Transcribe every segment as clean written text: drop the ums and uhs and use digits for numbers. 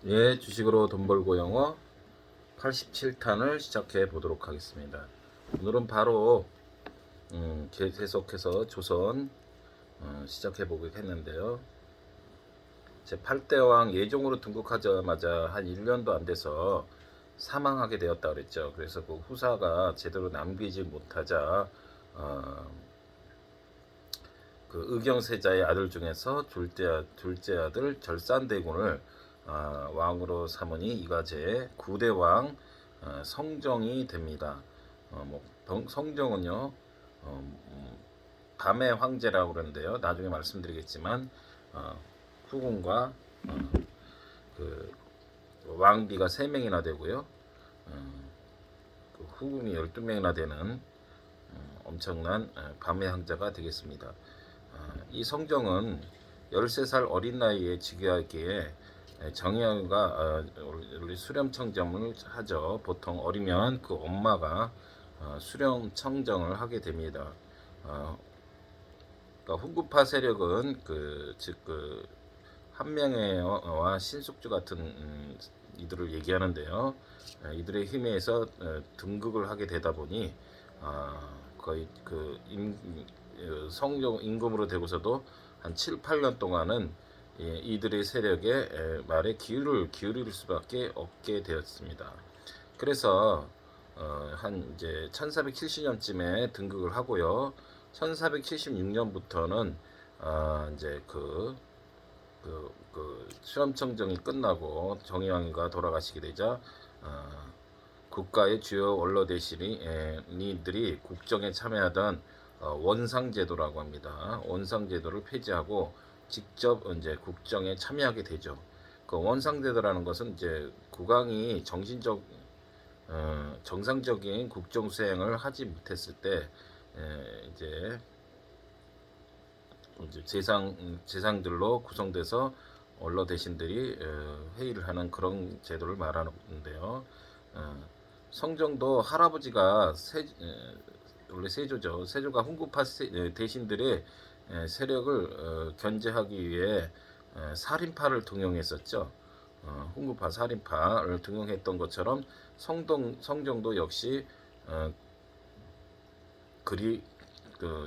예, 주식으로 돈 벌고 영어 87탄을 시작해 보도록 하겠습니다. 오늘은 바로 계속해서 조선 시작해 보겠는데요. 제 8대 왕 예종으로 등극하자마자 한 1년도 안 돼서 사망하게 되었다 그랬죠. 그래서 그 후사가 제대로 남기지 못하자 그 의경세자의 아들 중에서 둘째 아들 절산대군을 왕으로 삼으니 이가 제 9대 왕 성정이 됩니다. 성정은요 밤의 황제라고 그러는데요. 나중에 말씀드리겠지만 후궁과 그 왕비가 3명이나 되고요. 그 후궁이 12명이나 되는 엄청난 밤의 황제가 되겠습니다. 이 성정은 13살 어린 나이에 즉위하기에 정의왕과 우리 수렴청정을 하죠. 보통 어리면 그 엄마가 수렴청정을 하게 됩니다. 그러니까 훈구파 세력은 즉 한명회와 신숙주 같은 이들을 얘기하는데요. 이들의 힘에 의해서 등극을 하게 되다 보니 거의 성종 임금으로 되고서도 한 7, 8년 동안은 이들의 세력에 말에 기울일 수밖에 없게 되었습니다. 그래서 한 이제 1470년쯤에 등극을 하고요. 1476년부터는 이제 수렴청정이 끝나고 정의왕후가 돌아가시게 되자 국가의 주요 원로 대신이들이 국정에 참여하던 원상제도라고 합니다. 원상제도를 폐지하고 직접 이제 국정에 참여하게 되죠. 그 원상제도라는 것은 이제 국왕이 정상적인 국정 수행을 하지 못했을 때 이제 재상들로 구성돼서 원로 대신들이 회의를 하는 그런 제도를 말하는데요. 성정도 할아버지가 원래 세조죠. 세조가 훈구파 대신들의 세력을 견제하기 위해 살인파를 등용했었죠. 훈구파 살인파를 등용했던 것처럼 성정도 역시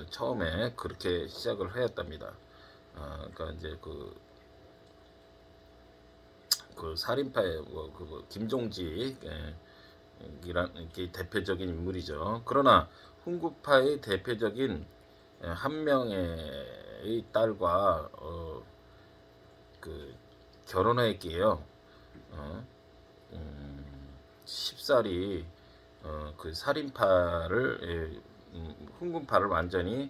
처음에 그렇게 시작을 하였답니다. 그러니까 이제 그 살인파의 김종직이란 대표적인 인물이죠. 그러나 훈구파의 대표적인 한 명의 딸과 결혼했기에요. 10살이 그 살인파를 훈군파를 완전히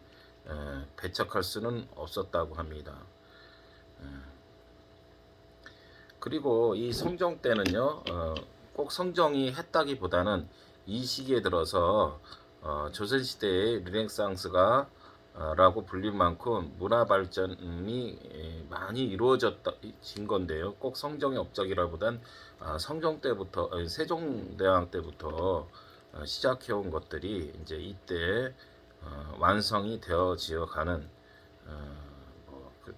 배척할 수는 없었다고 합니다. 그리고 이 성정 때는요, 꼭 성정이 했다기보다는 이 시기에 들어서 조선시대의 르네상스가 라고 불릴 만큼 문화 발전이 많이 이루어진 건데요. 꼭 성정의 업적이라보단 성정 때부터 세종대왕 때부터 시작해온 것들이 이제 이때 완성이 되어지어 가는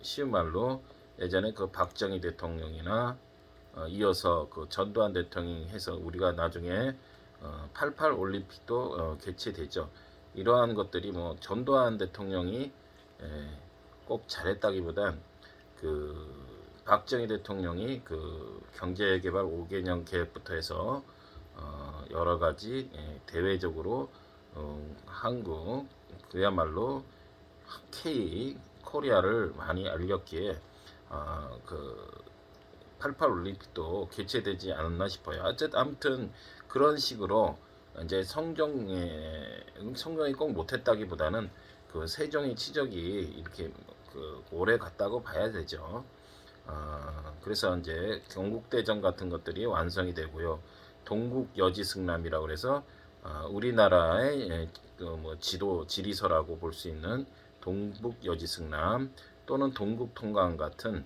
쉬운 말로 예전에 그 박정희 대통령이나 이어서 그 전두환 대통령이 해서 우리가 나중에 88 올림픽도 개최되죠. 이러한 것들이 뭐 전두환 대통령이 꼭 잘했다기보단 그 박정희 대통령이 그 경제개발 5개년 계획부터 해서 여러 가지 대외적으로 한국 그야말로 코리아를 많이 알렸기에 그 88 올림픽도 개최되지 않았나 싶어요. 아무튼 그런 식으로 이제 성정이 꼭 못했다기보다는 그 세종의 치적이 이렇게 오래 갔다고 봐야 되죠. 그래서 이제 경국대전 같은 것들이 완성이 되고요. 동국여지승남이라고 해서 우리나라의 지리서라고 볼 수 있는 동북여지승남 또는 동국통강 같은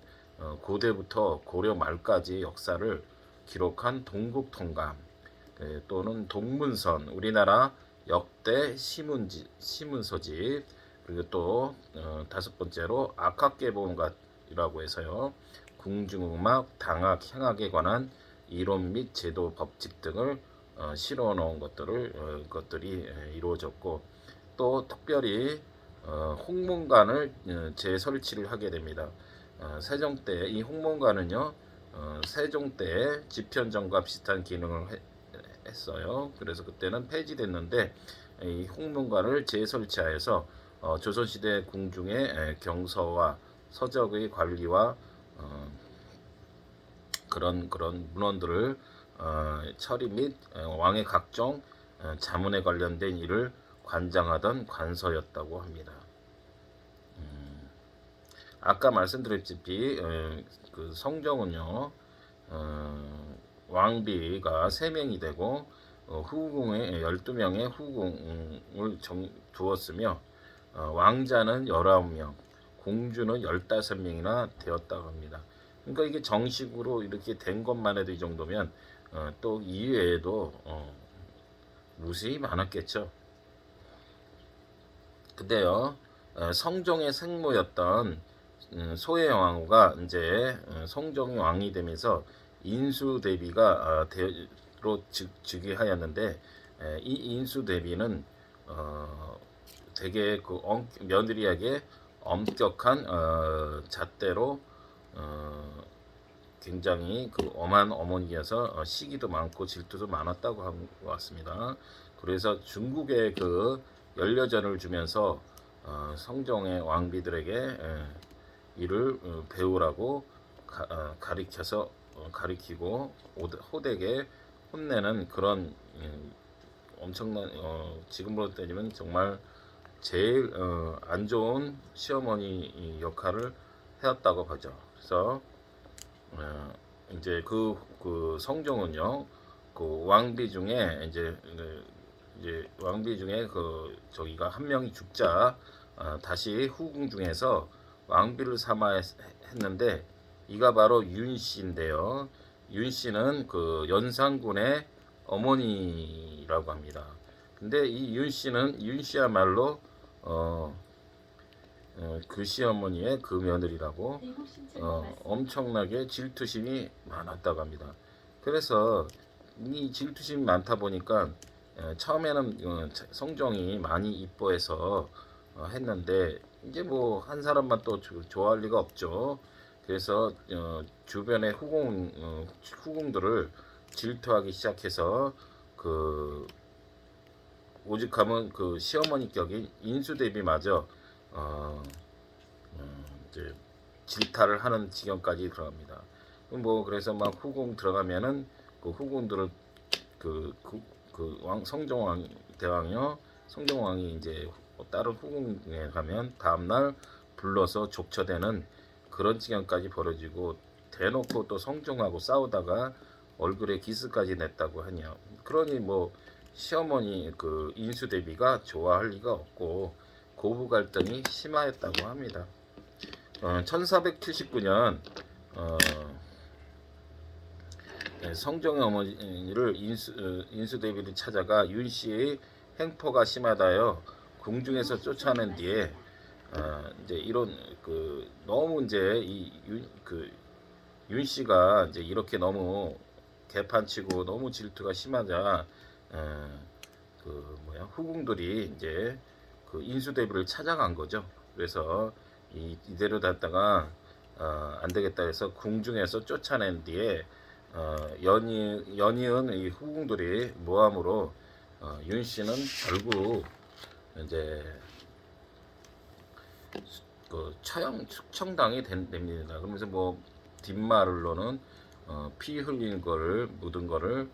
고대부터 고려 말까지 역사를 기록한 동국통감 또는 동문선 우리나라 역대 시문서집 그리고 또 다섯 번째로 악학개봉가이라고 해서요 궁중음악, 당악, 향악에 관한 이론 및 제도, 법칙 등을 실어 놓은 것들이 이루어졌고, 또 특별히 홍문관을 재설치를 하게 됩니다. 세종 때 이 홍문관은요, 세종 때 집현전과 비슷한 기능을 했어요. 그래서 그때는 폐지됐는데 이 홍문관을 재설치하여서 조선시대 궁중의 경서와 서적의 관리와 그런 문헌들을 처리 및 왕의 각종 자문에 관련된 일을 관장하던 관서였다고 합니다. 아까 말씀드렸다시피 그 성종은요, 왕비가 3명이 되고 후궁에 12명의 후궁을 두었으며 왕자는 19명, 공주는 15명이나 되었다고 합니다. 그러니까 이게 정식으로 이렇게 된 것만 해도 이 정도면 또 이외에도 무수히 많았겠죠. 근데요, 성종의 생모였던 소혜왕후가 이제 성종이 왕이 되면서 인수대비가 대로 즉위하였는데, 이 인수대비는 되게 그 며느리에게 엄격한 잣대로 굉장히 그 엄한 어머니여서 시기도 많고 질투도 많았다고 한 것 같습니다. 그래서 중국의 그 연려전을 주면서 성종의 왕비들에게 이를 배우라고 가리키고 호되게 혼내는 그런 엄청난 지금으로 따지면 정말 제일 안 좋은 시어머니 역할을 해왔다고 하죠. 그래서 이제 그 성종은요, 그 왕비 중에 이제 왕비 중에 그 저기가 한 명이 죽자 다시 후궁 중에서 왕비를 삼아 했는데, 이가 바로 윤씨인데요. 윤씨는 그 연산군의 어머니라고 합니다. 근데 이 윤씨야말로 그 시어머니의 그 며느리라고 엄청나게 질투심이 많았다고 합니다. 그래서 이 질투심이 많다 보니까 처음에는 성종이 많이 이뻐해서 했는데, 이제 뭐 한 사람만 또 좋아할 리가 없죠. 그래서 주변의 후궁들을 질투하기 시작해서 그 오직하면 그 시어머니 격인 인수대비마저 이제 질타를 하는 지경까지 들어갑니다. 뭐 그래서 막 후궁 들어가면은 그 후궁들을 성종왕 대왕이요, 성종왕이 이제 다른 후궁에 가면 다음날 불러서 족쳐대는 그런 지경까지 벌어지고, 대놓고 또 성종하고 싸우다가 얼굴에 기스까지 냈다고 하냐. 그러니 뭐 시어머니 그 인수대비가 좋아할 리가 없고 고부 갈등이 심하였다고 합니다. 1479년 성종의 어머니를 인수대비를 찾아가 윤씨의 행포가 심하다여 궁중에서 쫓아낸 뒤에 이제 이런 그 너무 이제 윤씨가 이제 이렇게 너무 개판치고 너무 질투가 심하자 후궁들이 이제 그 인수대비를 찾아간 거죠. 그래서 이대로 갔다가 안 되겠다 해서 궁중에서 쫓아낸 뒤에 연이은 이 후궁들이 모함으로 윤씨는 결국 이제 그 숙청당이 됩니다. 그러면서 뭐 뒷말로는 피 흘린 거를 묻은 거를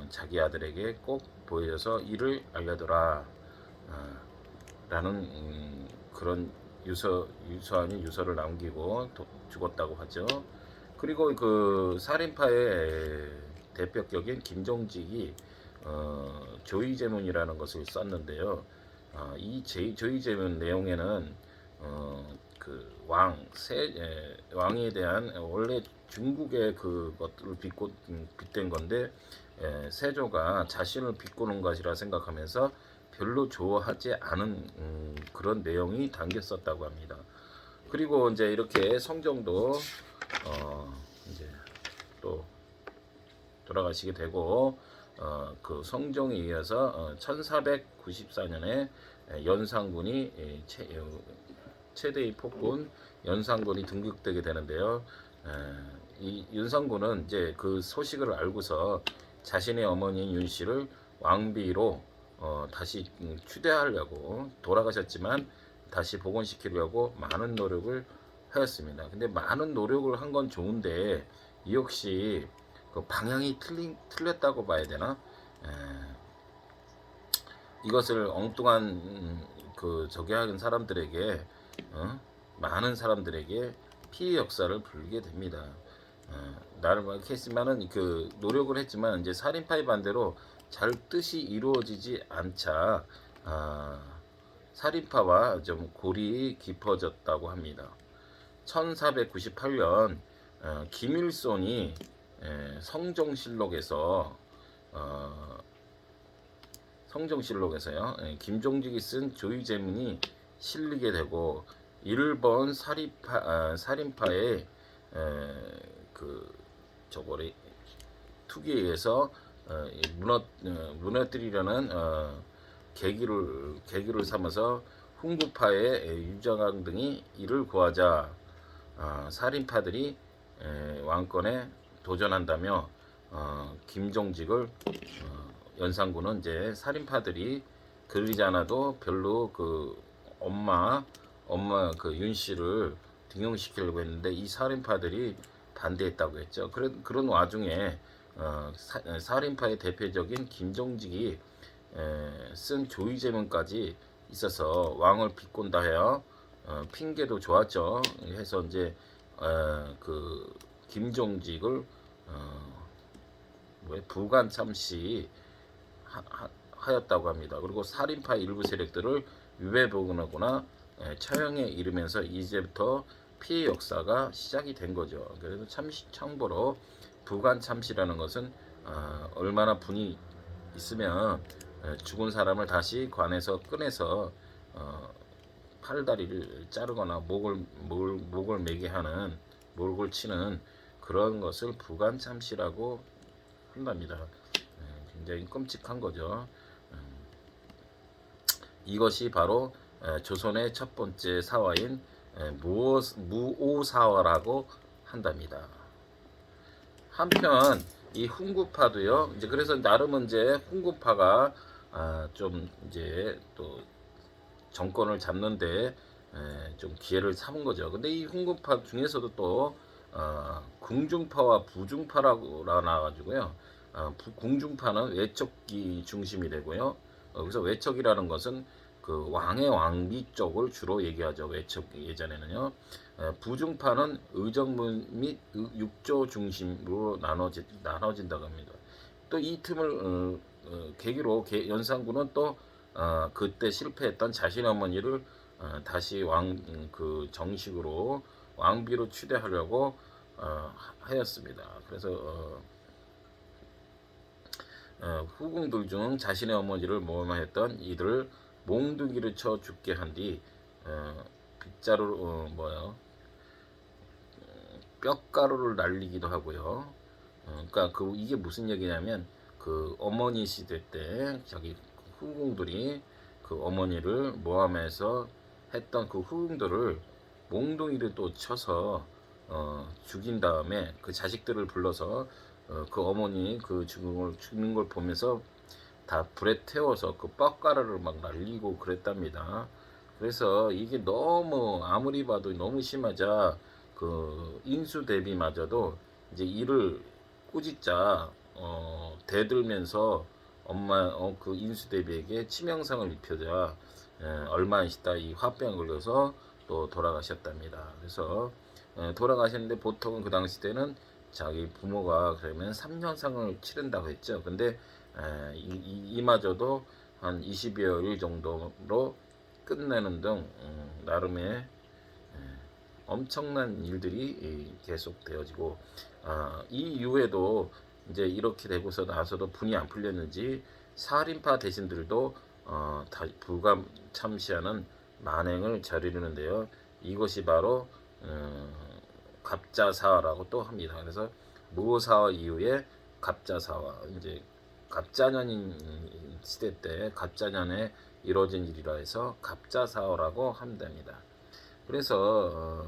자기 아들에게 꼭 보여서 이를 알려둬라 라는 그런 유서를 남기고 죽었다고 하죠. 그리고 그 살인파의 대표격인 김종직이 조의제문이라는 것을 썼는데요. 이 조의제문 내용에는 그 왕에 대한 원래 중국의 그것들을 빗댄 건데, 세조가 자신을 비꼬는 것이라 생각하면서 별로 좋아하지 않은 그런 내용이 담겼었다고 합니다. 그리고 이제 이렇게 성종도 이제 또 돌아가시게 되고 그 성종에 이어서 1494년에 연산군이 최대의 폭군 연산군이 등극되게 되는데요. 이 연산군은 이제 그 소식을 알고서 자신의 어머니인 윤씨를 왕비로 다시 추대하려고 돌아가셨지만 다시 복원시키려고 많은 노력을 하였습니다. 근데 많은 노력을 한 건 좋은데 이 역시 그 방향이 틀렸다고 봐야 되나? 이것을 엉뚱한 그 저기 하는 사람들에게 많은 사람들에게 피해 역사를 불게 됩니다. 나름 이렇게 했지만은 그 노력을 했지만 이제 살인파의 반대로 잘 뜻이 이루어지지 않자 살인파와 좀 골이 깊어졌다고 합니다. 1498년 김일손이 성종실록에서요 김종직이 쓴 조의제문이 실리게 되고 일본 살인파의 그 저거를 투기에 의해서 무너뜨리려는 계기를 삼아서 훈구파의 유정왕 등이 이를 구하자 살인파들이 왕권에 도전한다며 김종직을 연산군은 이제 살인파들이 그러지 않아도 별로 그 엄마 그 윤씨를 등용시키려고 했는데 이 살인파들이 반대했다고 했죠. 그런 와중에 살인파의 대표적인 김종직이 쓴 조의제문까지 있어서 왕을 비꼰다 해요. 핑계도 좋았죠. 해서 이제 그 김종직을 부관 참시 하였다고 합니다. 그리고 살인파 일부 세력들을 유배복원하거나 처형에 이르면서 이제부터 피해 역사가 시작이 된 거죠. 그래서 참고로 부관 참시라는 것은 얼마나 분이 있으면 죽은 사람을 다시 관에서 꺼내서 팔다리를 자르거나 목을 매게 하는 목을 치는 그런 것을 부관 참시라고 한답니다. 굉장히 끔찍한 거죠. 이것이 바로 조선의 첫 번째 사화인 무오사화라고 한답니다. 한편 이 훈구파도요. 이제 그래서 나름은 이제 훈구파가 좀 이제 또 정권을 잡는데 좀 기회를 삼은 거죠. 근데 이 훈구파 중에서도 또 궁중파와 부중파라고 나와가지고요. 궁중파는 외척이 중심이 되고요. 그래서 외척이라는 것은 그 왕의 왕비 쪽을 주로 얘기하죠. 외척 예전에는요. 부중파는 의정문 및 육조 중심으로 나눠진다고 합니다. 또 이 틈을 계기로 연산군은 또 그때 실패했던 자신의 어머니를 다시 그 정식으로 왕비로 추대하려고 하였습니다. 그래서 후궁들 중 자신의 어머니를 모함했던 이들을 몽둥이를 쳐 죽게 한 뒤 빗자루로 뼈가루를 날리기도 하고요. 그러니까 이게 무슨 얘기냐면 그 어머니 시대 때 자기 후궁들이 그 어머니를 모함해서 했던 그 후궁들을 몽둥이를 또 쳐서 죽인 다음에 그 자식들을 불러서 그 어머니 그 죽는 걸 보면서 다 불에 태워서 그 뼈가루를 막 날리고 그랬답니다. 그래서 이게 너무 아무리 봐도 너무 심하자 그 인수 대비마저도 이제 이를 꾸짖자 대들면서 엄마 그 인수 대비에게 치명상을 입혀자 얼마 안 있다 이 화병을 걸려서 또 돌아가셨답니다. 그래서 돌아가셨는데 보통은 그 당시 때는 자기 부모가 그러면 3년상을 치른다고 했죠. 근데 이마저도 한 20여일 정도로 끝내는 등 나름의 엄청난 일들이 계속 되어지고 이 이후에도 이제 이렇게 되고서 나서도 분이 안 풀렸는지 살인파 대신들도 다 불감 참시하는 만행을 저지르는데요. 이것이 바로 갑자사라고 또 합니다. 그래서 무사화 이후에 갑자사화, 이제 갑자년인 시대 때 갑자년에 이루어진 일이라 해서 갑자사화라고 한답니다. 그래서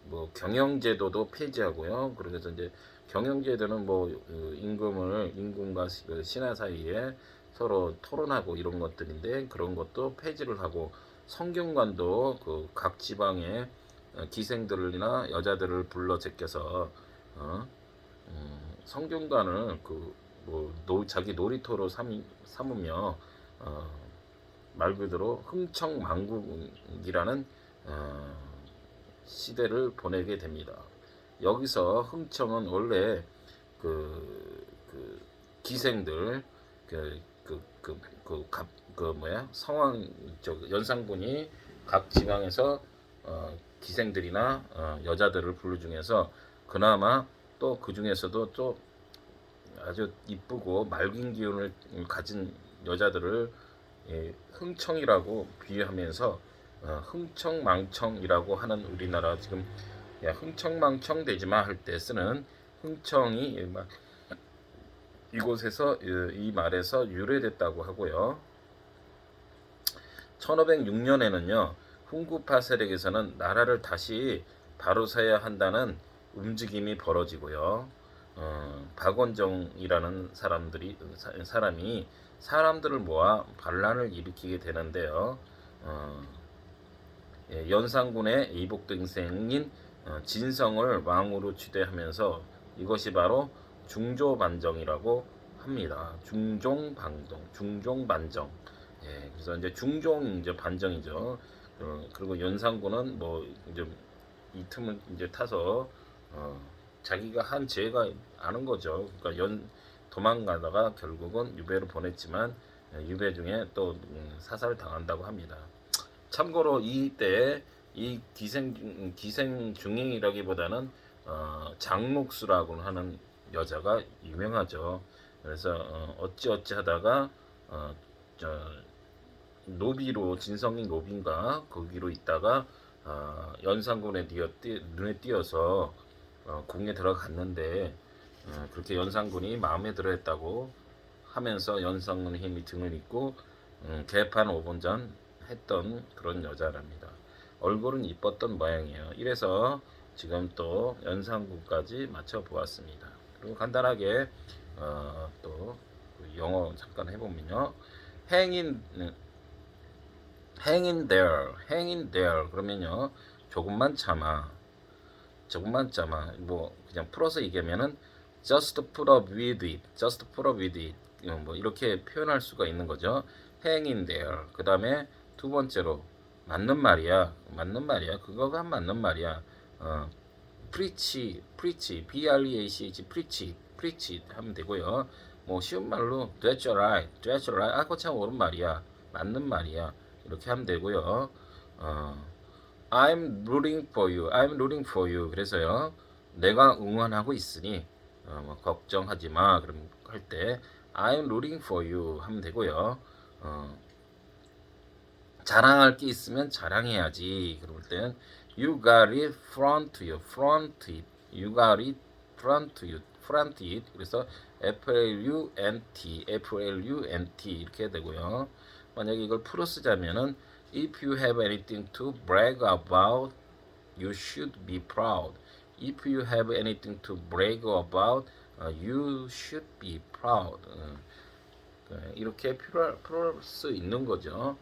뭐 경영제도도 폐지하고요. 그래서 이제 경영제도는 뭐 임금과 신하 사이에 서로 토론하고 이런 것들인데, 그런 것도 폐지를 하고, 성균관도 그 각 지방의 기생들이나 여자들을 불러 제껴서 성균관을 자기 놀이터로 삼으며 말 그대로 흥청망국이라는 시대를 보내게 됩니다. 여기서 흥청은 원래 그 기생들 성왕 연산군이 각 지방에서 기생들이나 여자들을 부르 중에서 그나마 또 그 중에서도 또 아주 이쁘고 맑은 기운을 가진 여자들을 흥청이라고 비유하면서 흥청망청이라고 하는, 우리나라 지금 야 흥청망청 되지마 할 때 쓰는 흥청이 이곳에서 이 말에서 유래됐다고 하고요. 1506년에는요 훈구파 세력에서는 나라를 다시 바로 세야 한다는 움직임이 벌어지고요. 박원정이라는 사람이 사람들을 모아 반란을 일으키게 되는데요. 연산군의 이복 동생인 진성을 왕으로 추대하면서, 이것이 바로 중조반정이라고 합니다. 중종반정. 그래서 이제 중종 이제 반정이죠. 그리고 연산군은 뭐 이제 이 틈을 이제 타서 자기가 한 죄가 아는 거죠. 그러니까 도망가다가 결국은 유배로 보냈지만 유배 중에 또 사살을 당한다고 합니다. 참고로 이때 이 기생 중행이라기보다는 장록수라고 하는 여자가 유명하죠. 그래서 어찌어찌 하다가 노비로, 진성인 노비인가 거기로 있다가 연산군의 눈에 띄어서 궁에 들어갔는데, 그렇게 연산군이 마음에 들어했다고 하면서 연산군의 힘이 등을 잇고 개판 5분 전 했던 그런 여자랍니다. 얼굴은 이뻤던 모양이에요. 이래서 지금 또 연산군까지 맞춰보았습니다. 그리고 간단하게 또 영어 잠깐 해보면요, hang in there 그러면요 조금만 참아. 뭐 그냥 풀어서 얘기하면은 just put up with it 뭐 이렇게 표현할 수가 있는 거죠. hang in there. 그 다음에 두 번째로 맞는 말이야. 그거가 맞는 말이야. preach preach 하면 되고요. 뭐 쉬운 말로 that's right. 그거 참 옳은 말이야. 맞는 말이야. 이렇게 하면 되고요. I'm rooting for you. 그래서요, 내가 응원하고 있으니 뭐 걱정하지 마. 그럼 할 때 I'm rooting for you 하면 되고요. 자랑할 게 있으면 자랑해야지. 그럴 때는 you got it front it. 그래서 FLUNT 이렇게 되고요. 만약에 이걸 풀어 쓰자면은 if you have anything to brag about, you should be proud. If you have anything to brag about, you should be proud. 이렇게 풀 수 있는 거죠.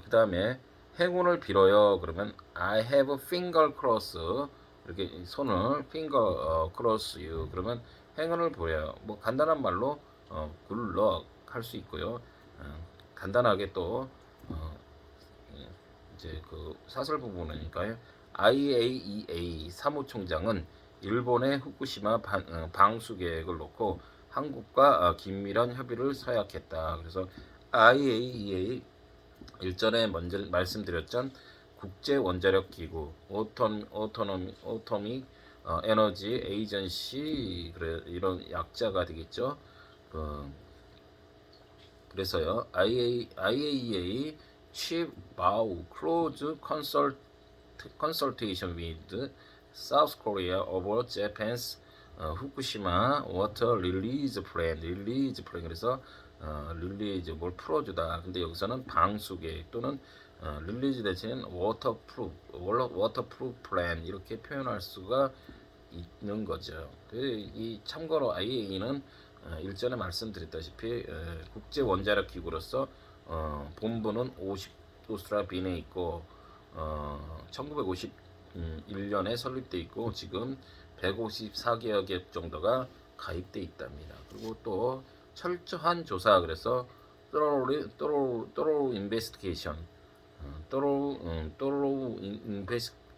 그 다음에 행운을 빌어요. 그러면 I have finger cross. 이렇게 손을 finger cross you. 그러면 행운을 빌어요. 뭐 간단한 말로 good luck 할 수 있고요. 간단하게 또 이제 그 사설 부분이니까요. IAEA 사무총장은 일본의 후쿠시마 방수 계획을 놓고 한국과 긴밀한 협의를 서약했다. 그래서 IAEA 일전에 먼저 말씀드렸던 국제 원자력 기구 오토믹 에너지 에이전시 이런 약자가 되겠죠. 그래서요, IAEA Chief Bow Close Consultation with South Korea over Japan's 후쿠시마 water release plan. 그래서 릴리즈 뭘 풀어주다. 근데 여기서는 방수계 또는 릴리즈 대신 워터프루프 플랜 이렇게 표현할 수가 있는 거죠. 이 참고로 IAEA는 일전에 말씀드렸다시피 국제 원자력 기구로서 본부는 오스트라빈에 있고 1951년에 설립돼 있고 지금 154개여 개 정도가 가입돼 있답니다. 그리고 또 철저한 조사 그래서 thorough investigation,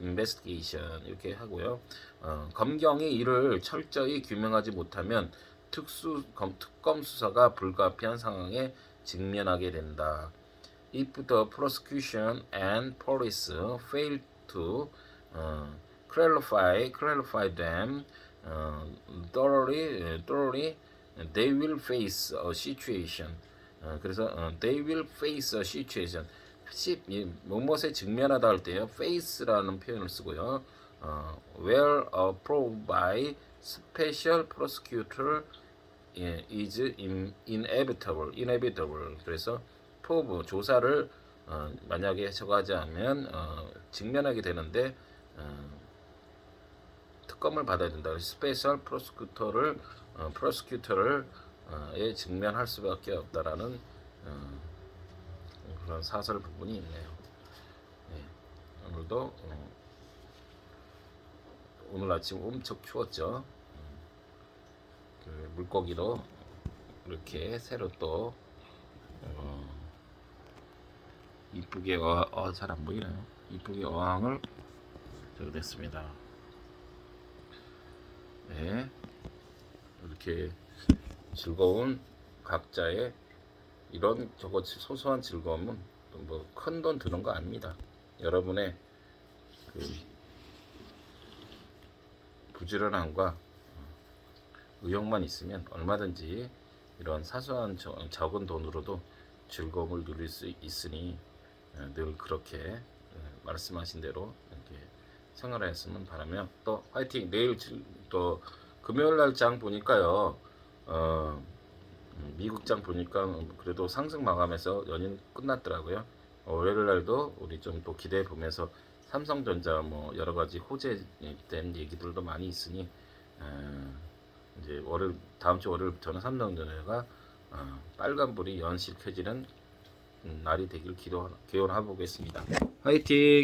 investigation 이렇게 하고요. 검경이 이를 철저히 규명하지 못하면 특검 수사가 불가피한 상황에 직면하게 된다. If the prosecution and police fail to clarify them thoroughly, they will face a situation. 그래서 they will face a situation. 무엇에 직면하다 할 때요, face라는 표현을 쓰고요. Where approved by special prosecutor is inevitable. 그래서 프로브 조사를 만약에 저거하지 않으면 직면하게 되는데 특검을 받아야 된다. 스페셜 프로스큐터를 직면할 수밖에 없다라는 그런 사설 부분이 있네요. 네. 오늘도 오늘 아침 엄청 추웠죠. 그 물고기도 이렇게 새로 또 이쁘게 잘 안 보이나요? 이쁘게 어항을 저기 됐습니다. 네, 이렇게 즐거운 각자의 이런 저거 소소한 즐거움은 뭐 큰 돈 드는 거 아닙니다. 여러분의 그 부지런함과 의욕만 있으면 얼마든지 이런 사소한 적은 돈으로도 즐거움을 누릴 수 있으니 늘 그렇게 말씀하신 대로 이렇게 생활하였으면 바라며 또 화이팅. 내일 또 금요일 날 장 보니까요. 미국 장 보니까 그래도 상승 마감해서 연휴 끝났더라고요. 월요일 날도 우리 좀 또 기대해 보면서 삼성전자 뭐 여러 가지 호재된 얘기들도 많이 있으니 이제 다음 주 월요일부터는 삼성전자가 빨간불이 연실 켜지는 날이 되길 기원해 보겠습니다. 화이팅!